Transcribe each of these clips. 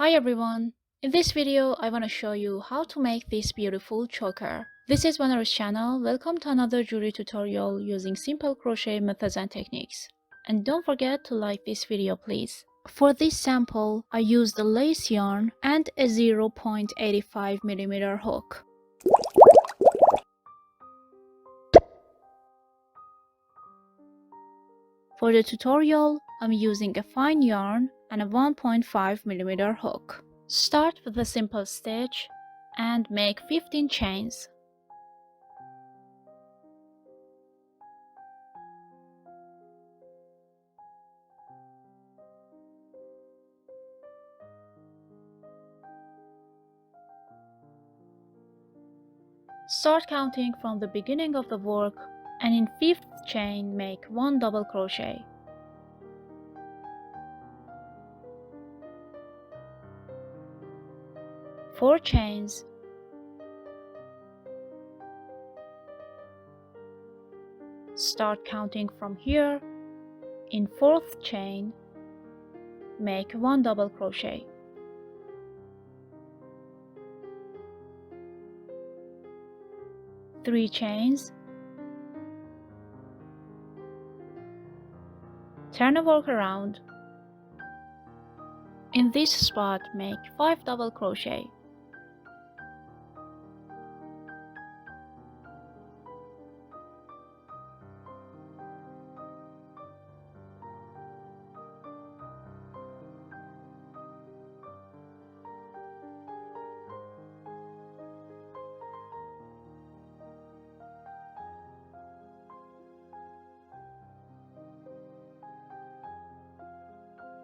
Hi everyone! In this video, I want to show you how to make this beautiful choker. This is Vana's channel. Welcome to another jewelry tutorial using simple crochet methods and techniques. And don't forget to like this video please. For this sample, I used a lace yarn and a 0.85mm hook. For the tutorial, I'm using a fine yarn and a 1.5mm hook. Start with a simple stitch and make 15 chains. Start counting from the beginning of the work and in 5th chain make 1 double crochet. Four chains. Start counting from here. In 4th chain make 1 double crochet. Three chains. Turn the work around. In this spot make 5 double crochet.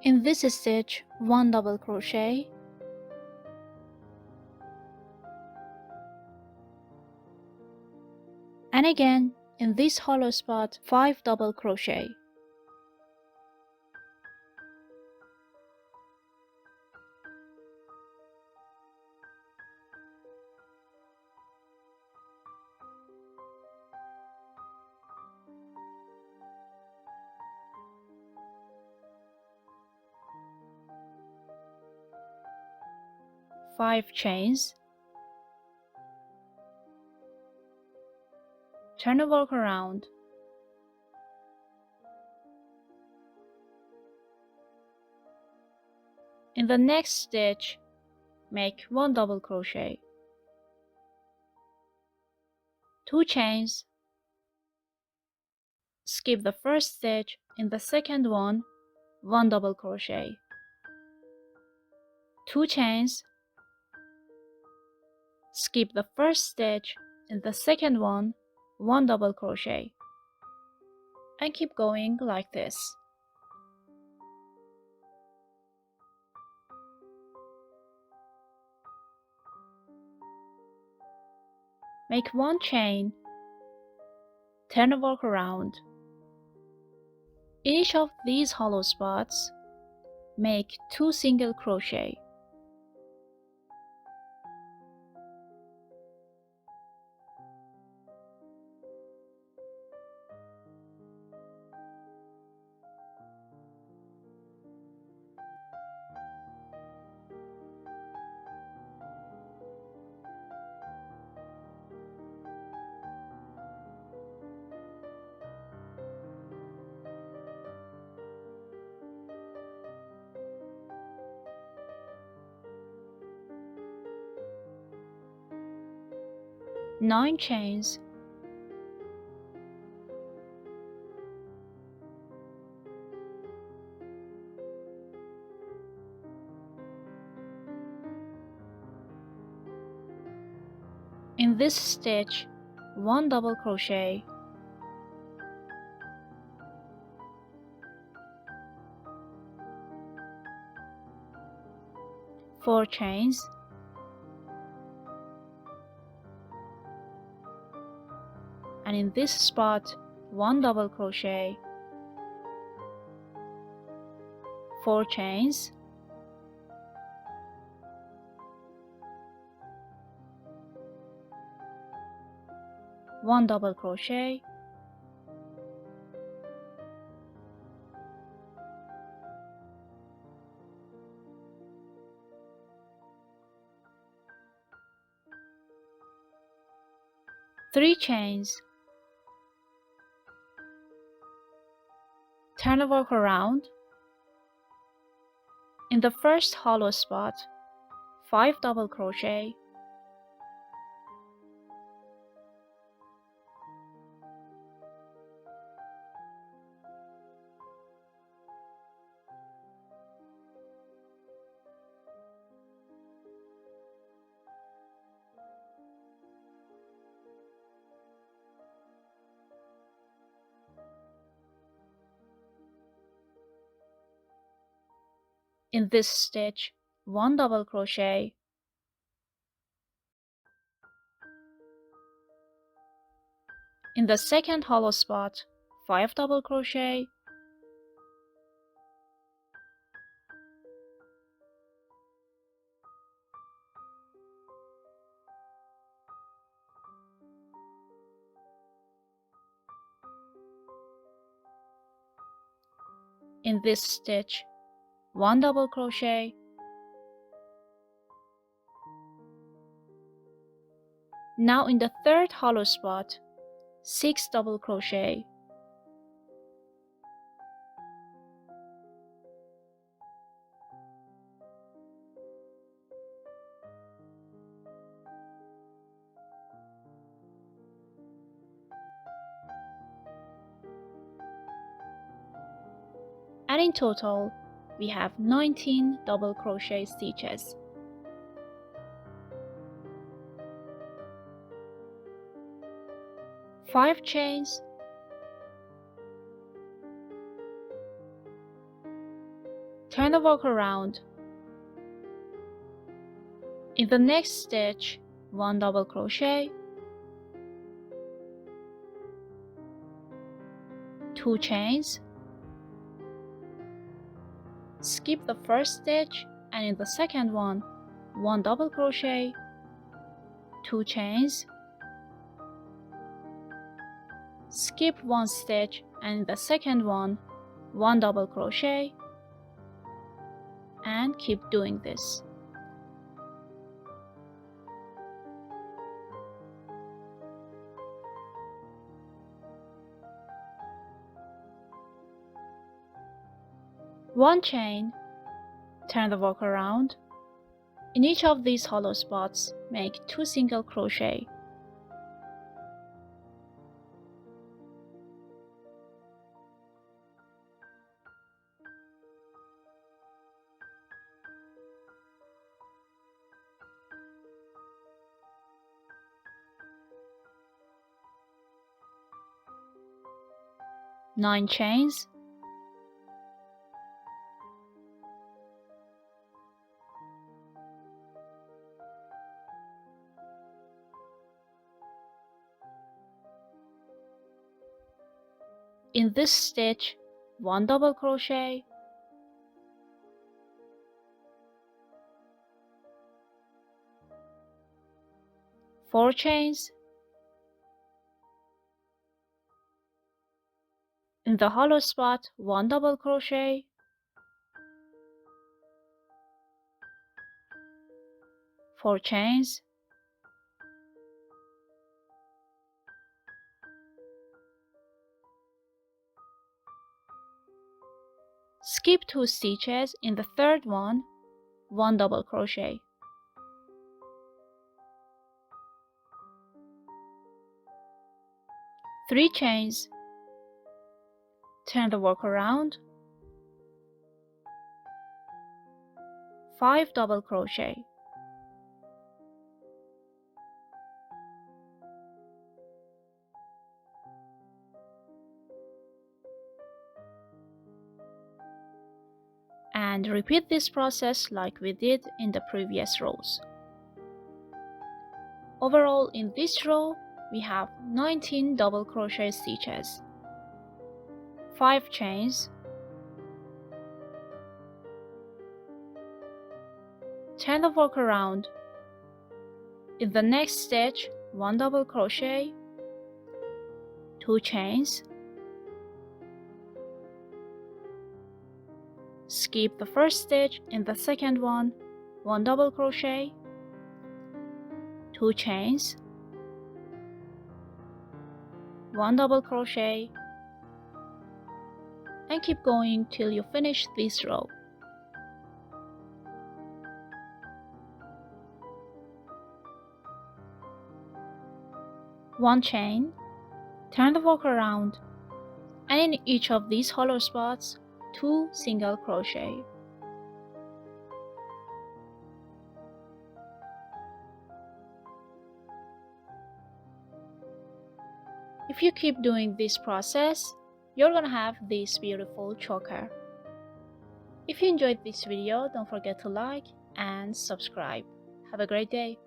In this stitch, 1 double crochet. And again, in this hollow spot, 5 double crochet. Five chains. Turn the work around. In the next stitch, make 1 double crochet. Two chains. Skip the first stitch. In the second one, 1 double crochet. Two chains. Skip the first stitch. In the second one, 1 double crochet. And keep going like this. Make 1 chain. Turn the work around. In each of these hollow spots, make 2 single crochet. Nine chains. In this stitch, 1 double crochet. Four chains. And in this spot, 1 double crochet. Four chains. One double crochet. 3 chains, turn the work around. In the first hollow spot, 5 double crochet, in this stitch, 1 double crochet, in the second hollow spot, 5 double crochet, in this stitch, 1 double crochet, now in the third hollow spot, 6 double crochet, and in total we have 19 double crochet stitches. Five chains, turn the work around. In the next stitch, 1 double crochet, 2 chains, skip the first stitch, and in the second one, 1 double crochet, 2 chains, skip 1 stitch, and in the second one, 1 double crochet, and keep doing this. One chain, turn the work around. In each of these hollow spots, make 2 single crochet. Nine chains, in this stitch, 1 double crochet, four chains, in the hollow spot, 1 double crochet, four chains, skip 2 stitches, in the third one, 1 double crochet, three chains, turn the work around, 5 double crochet, and repeat this process like we did in the previous rows. Overall, in this row, we have 19 double crochet stitches, 5 chains, turn the work around. In the next stitch, 1 double crochet, 2 chains, skip the first stitch, in the second one, 1 double crochet, 2 chains, 1 double crochet, and keep going till you finish this row. One chain, turn the work around, and in each of these hollow spots, 2 single crochet. If you keep doing this process, you're gonna have this beautiful choker. If you enjoyed this video, don't forget to like and subscribe. Have a great day.